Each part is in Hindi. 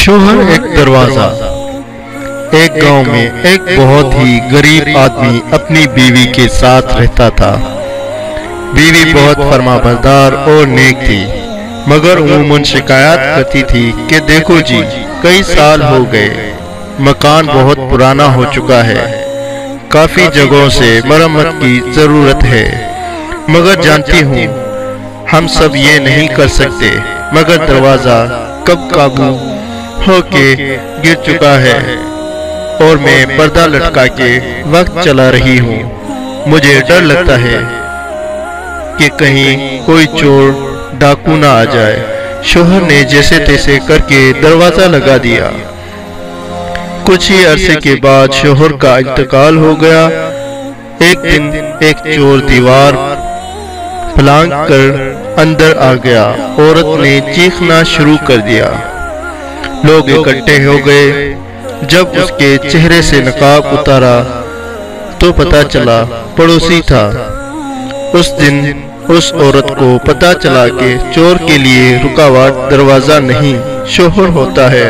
शोहर एक दरवाजा। एक गांव में एक बहुत ही गरीब आदमी अपनी बीवी के साथ रहता था। बीवी बहुत फरमाबरदार और नेक थी, मगर उमूमन शिकायत करती थी कि देखो जी, कई साल हो गए, मकान बहुत पुराना हो चुका है, काफी जगहों से मरम्मत की जरूरत है, मगर जानती हूँ हम सब ये नहीं कर सकते, मगर दरवाजा कब काबू होके गिर चुका है और मैं पर्दा लटका के वक्त चला रही हूँ। मुझे डर लगता है कि कहीं कोई चोर डाकू ना आ जाए। शोहर ने जैसे तैसे करके दरवाजा लगा दिया। कुछ ही अरसे के बाद शोहर का इंतकाल हो गया। एक दिन एक चोर दीवार फलांग कर अंदर आ गया। औरत ने चीखना शुरू कर दिया। लोग इकट्ठे हो गए। जब उसके चेहरे से नकाब उतारा तो पता चला पड़ोसी था। उस दिन उस औरत को पता चला कि चोर के लिए रुकावट दरवाजा नहीं, शोहर होता है।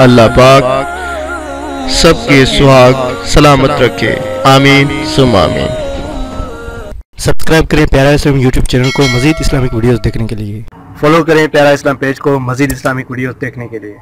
अल्लाह पाक सबके सुहाग सलामत रखे। आमीन सुम आमीन। सब्सक्राइब करें प्यारा इस्लाम यूट्यूब चैनल को मज़ीद इस्लामिक वीडियोस देखने के लिए। फॉलो करें प्यारा इस्लाम पेज को मज़ीद इस्लामिक वीडियोस देखने के लिए।